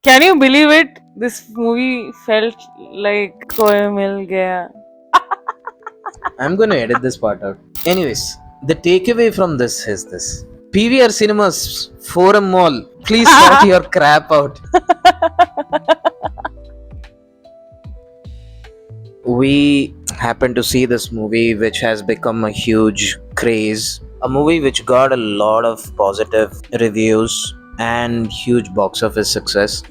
Can you believe it? This movie felt like Koe Mil Gaya. I'm gonna edit this part out. Anyways, the takeaway from this is this. PVR Cinemas Forum Mall, please sort your crap out. We happened to see this movie which has become a huge craze. A movie which got a lot of positive reviews and huge box office success.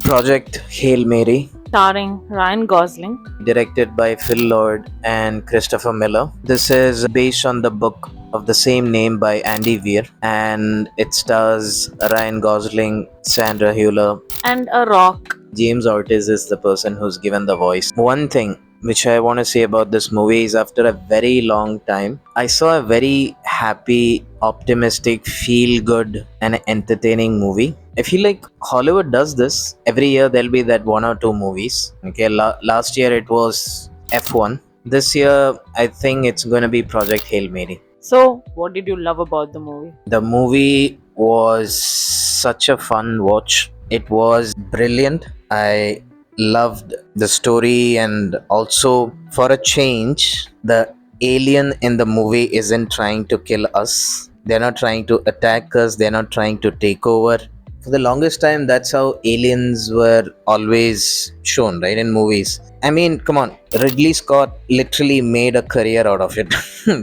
Project Hail Mary, Starring Ryan Gosling. directed by Phil Lord and Christopher Miller. This is based on the book of the same name by Andy Weir, and it stars Ryan Gosling, Sandra Hüller. And a rock. James Ortiz is the person who's given the voice. One thing which I want to say about this movie is after a very long time, I saw a very happy, optimistic, feel good, and entertaining movie. I feel like Hollywood does this. Every year there'll be that one or two movies. Okay, last year it was F1. This year I think it's going to be Project Hail Mary. So, what did you love about the movie? The movie was such a fun watch. It was brilliant. I loved the story, and also for a change, the alien in the movie isn't trying to kill us. They're not trying to attack us. They're not trying to take over. For the longest time, that's how aliens were always shown, right, in movies. I mean, come on, Ridley Scott literally made a career out of it.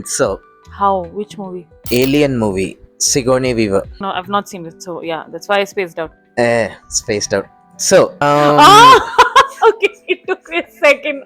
So, How? Which movie? Alien movie, Sigourney Weaver. No, I've not seen it. So, yeah, that's why I spaced out. Spaced out. So, Okay, it took me a second.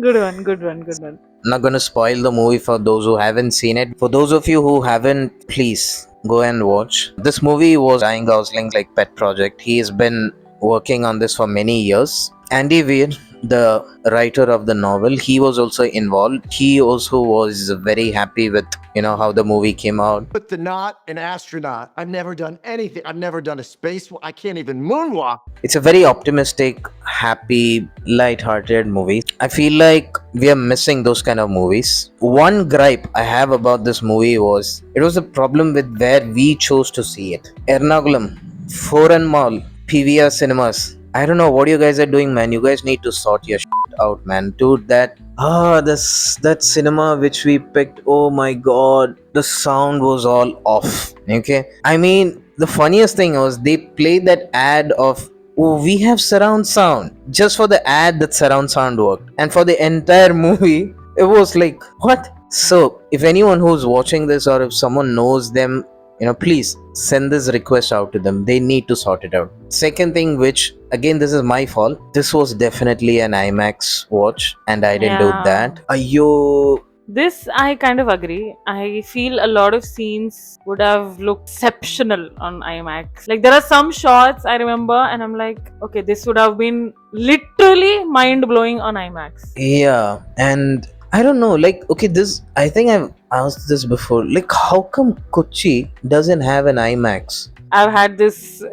Good one, good one, good one. I'm not gonna spoil the movie for those who haven't seen it. For those of you who haven't, please go and watch. This movie was Ryan Gosling's like pet project. He has been working on this for many years. Andy Weir, the writer of the novel, he was also involved. He also was very happy with how the movie came out. But not an astronaut. I've never done anything. I've never done a space. I can't even moonwalk. It's a very optimistic, happy, light-hearted movie. I feel like we are missing those kind of movies. One gripe I have about this movie was it was a problem with where we chose to see it. Ernakulam, Forum Mall, PVR Cinemas. I don't know what you guys are doing, man. You guys need to sort your shit out, man. Dude, that cinema which we picked, oh my god, the sound was all off. Okay, I mean, the funniest thing was they played that ad of, oh, we have surround sound. Just for the ad, that surround sound worked, and for the entire movie, it was like, what? So, if anyone who's watching this, or if someone knows them, please send this request out to them. They need to sort it out. Second thing, which again, this is my fault. This was definitely an IMAX watch, and I didn't do Yeah. that. Ayo. This I kind of agree. I feel a lot of scenes would have looked exceptional on IMAX. Like there are some shots I remember, and I'm like, okay, this would have been literally mind blowing on IMAX. Yeah, and I don't know, like, okay, I think I've asked this before. Like, how come Kochi doesn't have an IMAX? I've had this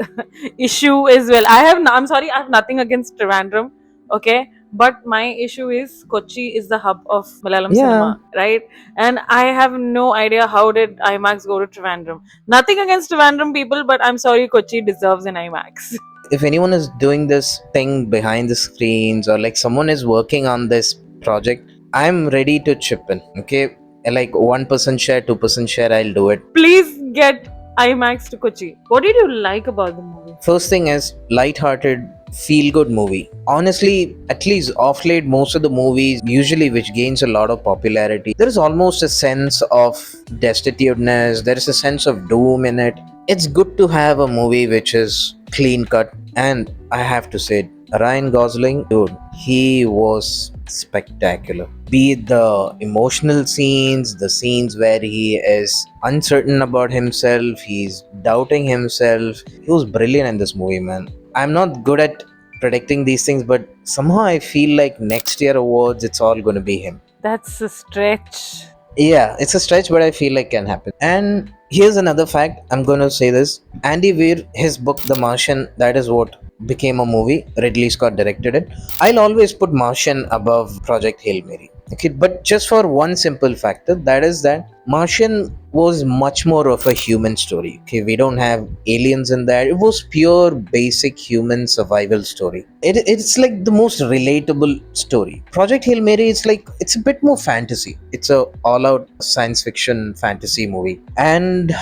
issue as well. I'm sorry, I have nothing against Trivandrum, okay? But my issue is Kochi is the hub of Malayalam cinema, right? And I have no idea how did IMAX go to Trivandrum. Nothing against Trivandrum people, but I'm sorry, Kochi deserves an IMAX. If anyone is doing this thing behind the screens, or like someone is working on this project, I'm ready to chip in, okay? Like 1% share, 2% share, I'll do it. Please get IMAX to Kochi. What did you like about the movie? First thing is light-hearted, feel-good movie. Honestly, at least off late, most of the movies usually which gains a lot of popularity, there is almost a sense of destituteness. There is a sense of doom in it. It's good to have a movie which is clean-cut, and I have to say, Ryan Gosling, dude, he was spectacular. Be it the emotional scenes, the scenes where he is uncertain about himself, he's doubting himself. He was brilliant in this movie, man. I'm not good at predicting these things, but somehow I feel like next year awards, it's all going to be him. That's a stretch. Yeah, it's a stretch, but I feel like can happen. And here's another fact. I'm going to say this. Andy Weir, his book, The Martian, that is what became a movie. Ridley Scott directed it. I'll always put Martian above Project Hail Mary. Okay, but just for one simple factor, that is that Martian was much more of a human story. Okay, we don't have aliens in there. It was pure basic human survival story. It's like the most relatable story. Project Hail Mary is like, it's a bit more fantasy. It's a all-out science fiction fantasy movie. And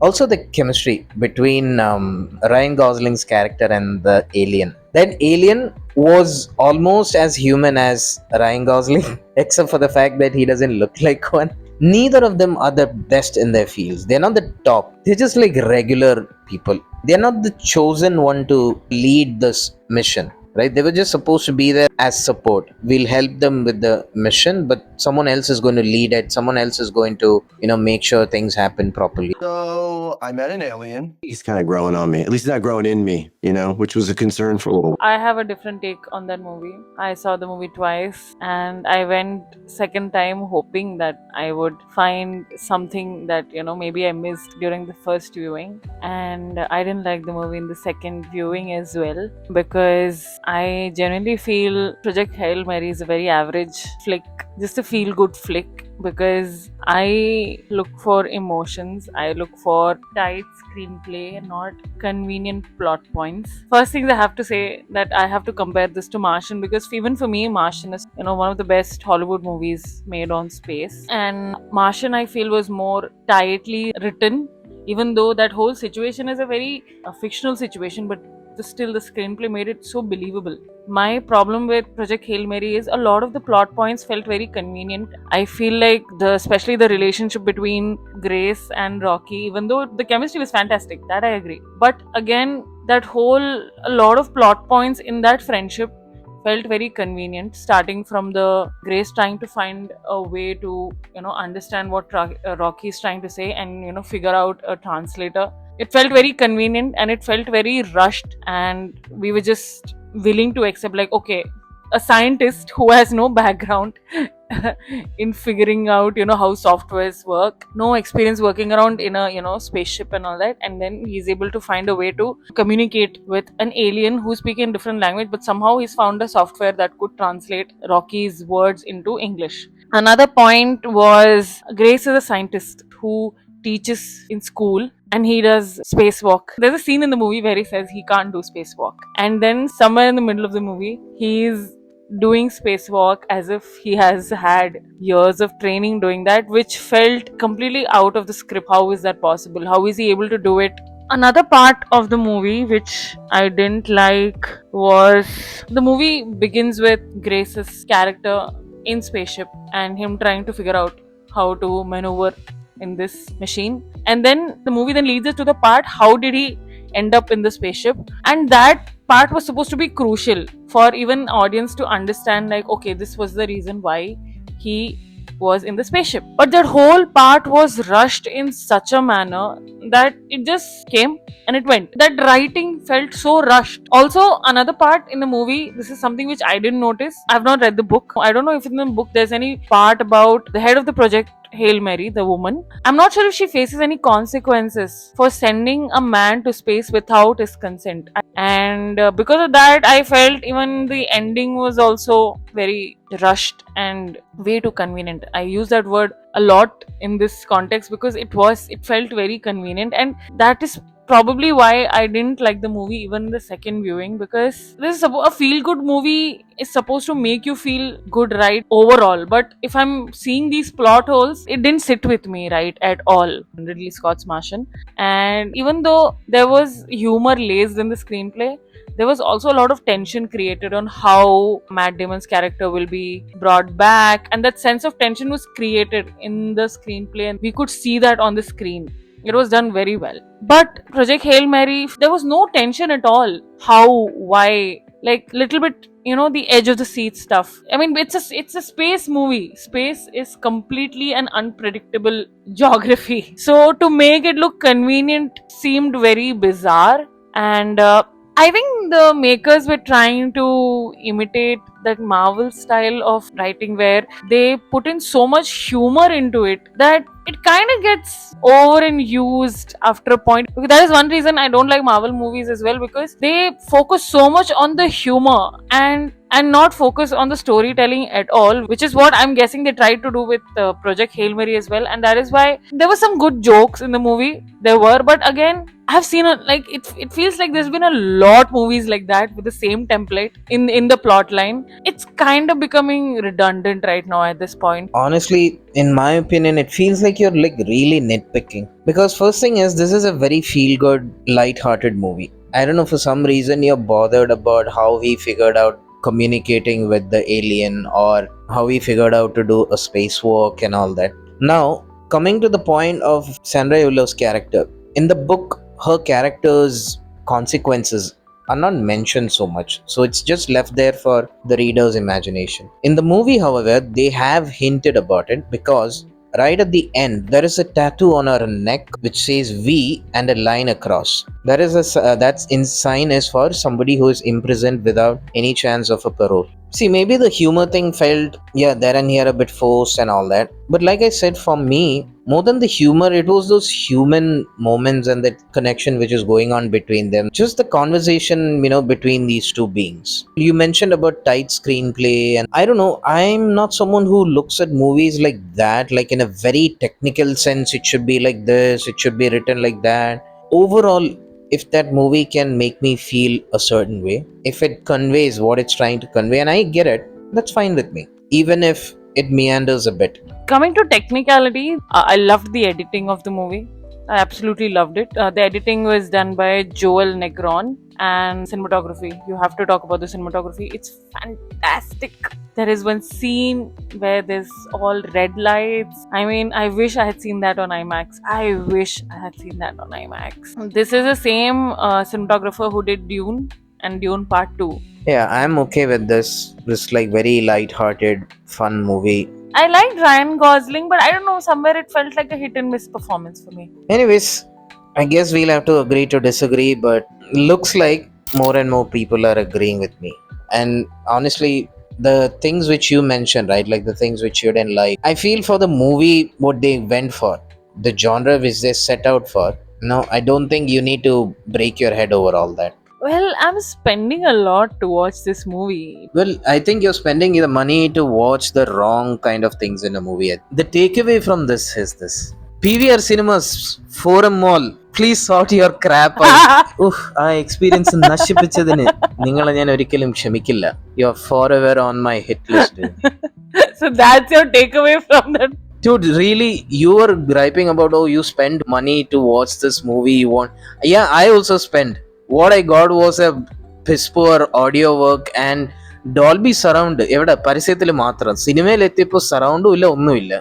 also the chemistry between Ryan Gosling's character and the alien. That alien was almost as human as Ryan Gosling, except for the fact that he doesn't look like one. Neither of them are the best in their fields. They're not the top. They're just like regular people. They're not the chosen one to lead this mission, right? They were just supposed to be there as support. We'll help them with the mission, but someone else is going to lead it. Someone else is going to, make sure things happen properly. So I met an alien. He's kind of growing on me. At least not growing in me, which was a concern for a little while. I have a different take on that movie. I saw the movie twice and I went second time hoping that I would find something that, maybe I missed during the first viewing. And I didn't like the movie in the second viewing as well, because I genuinely feel Project Hail Mary is a very average flick, just a feel good flick, because I look for emotions, I look for tight screenplay, not convenient plot points. First things I have to say that I have to compare this to Martian, because even for me, Martian is one of the best Hollywood movies made on space, and Martian I feel was more tightly written, even though that whole situation is a very fictional situation, but still the screenplay made it so believable. My problem with Project Hail Mary is a lot of the plot points felt very convenient. I feel like especially the relationship between Grace and Rocky, even though the chemistry was fantastic, that I agree. But again, a lot of plot points in that friendship felt very convenient, starting from the Grace trying to find a way to understand what Rocky is trying to say, and figure out a translator. It felt very convenient and it felt very rushed, and we were just willing to accept, like, okay, a scientist who has no background in figuring out how softwares work, no experience working around in a spaceship and all that, and then he's able to find a way to communicate with an alien who's speaking a different language, but somehow he's found a software that could translate Rocky's words into English. Another point was Grace is a scientist who teaches in school and he does spacewalk. There's a scene in the movie where he says he can't do spacewalk, and then somewhere in the middle of the movie he's doing spacewalk as if he has had years of training doing that, which felt completely out of the script. How is that possible? How is he able to do it? Another part of the movie which I didn't like was the movie begins with Grace's character in spaceship and him trying to figure out how to maneuver in this machine, and then the movie then leads us to the part how did he end up in the spaceship, and that part was supposed to be crucial for even audience to understand, like, okay, this was the reason why he was in the spaceship. But that whole part was rushed in such a manner that it just came and it went. That writing felt so rushed. Also, another part in the movie, this is something which I didn't notice. I've not read the book. I don't know if in the book there's any part about the head of the project Hail Mary, the woman. I'm not sure if she faces any consequences for sending a man to space without his consent. And because of that, I felt even the ending was also very rushed and way too convenient. I use that word a lot in this context because it felt very convenient, and that is probably why I didn't like the movie even in the second viewing, because this is a feel-good movie is supposed to make you feel good, right, overall. But if I'm seeing these plot holes, it didn't sit with me right at all. Ridley Scott's Martian. And even though there was humor laced in the screenplay, there was also a lot of tension created on how Matt Damon's character will be brought back, and that sense of tension was created in the screenplay, and we could see that on the screen. It was done very well. But Project Hail Mary, there was no tension at all. How, why, like little bit, the edge of the seat stuff. I mean, it's a space movie. Space is completely an unpredictable geography. So to make it look convenient seemed very bizarre, and I think the makers were trying to imitate that Marvel style of writing where they put in so much humor into it that it kind of gets over and used after a point. That is one reason I don't like Marvel movies as well, because they focus so much on the humor and and not focus on the storytelling at all, which is what I'm guessing they tried to do with Project Hail Mary as well. And that is why there were some good jokes in the movie. There were, but again, I've seen it feels like there's been a lot movies like that with the same template in the plot line. It's kind of becoming redundant right now at this point. Honestly, in my opinion, it feels like you're like really nitpicking. Because first thing is, this is a very feel-good, light-hearted movie. I don't know, for some reason you're bothered about how he figured out communicating with the alien, or how he figured out to do a spacewalk and all that. Now, coming to the point of Sandra Bullock's character, in the book, her character's consequences are not mentioned so much, so it's just left there for the reader's imagination. In the movie, however, they have hinted about it, because right at the end there is a tattoo on her neck which says V and a line across. That is that's in sign is for somebody who is imprisoned without any chance of a parole. See, maybe the humor thing felt, yeah, there and here a bit forced and all that. But like I said, for me, more than the humor, it was those human moments and that connection which is going on between them. Just the conversation, between these two beings. You mentioned about tight screenplay, and I don't know, I'm not someone who looks at movies like that, like in a very technical sense, it should be like this, it should be written like that. Overall, if that movie can make me feel a certain way, if it conveys what it's trying to convey, and I get it, that's fine with me, even if it meanders a bit. Coming to technicality, I loved the editing of the movie. I absolutely loved it. The editing was done by Joel Negron, and cinematography. You have to talk about the cinematography. It's fantastic. There is one scene where there's all red lights. I mean, I wish I had seen that on IMAX. I wish I had seen that on IMAX. This is the same cinematographer who did Dune and Dune Part 2. Yeah, I'm okay with this like very light-hearted, fun movie. I liked Ryan Gosling, but I don't know, somewhere it felt like a hit and miss performance for me. Anyways, I guess we'll have to agree to disagree, but looks like more and more people are agreeing with me. And honestly, the things which you mentioned, right, like the things which you didn't like, I feel for the movie, what they went for, the genre which they set out for, no, I don't think you need to break your head over all that. Well, I'm spending a lot to watch this movie. Well, I think you're spending the money to watch the wrong kind of things in a movie. The takeaway from this is this: PVR Cinemas Forum Mall, please sort your crap out. ആ experience നശിപ്പിച്ചതിന് നിങ്ങളെ ഞാൻ ഒരിക്കലും ക്ഷമിക്കില്ല. You are forever on my hit list. So that's your takeaway from that. Dude, really, you were griping about, oh, you spend money to watch this movie you want. Yeah, I also spent. What I got was a piss poor audio work and Dolby surround. എവിടെ പരസ്യത്തിൽ മാത്രം, സിനിമയിൽ എത്തിയപ്പോൾ സറൗണ്ടും ഇല്ല, ഒന്നുമില്ല.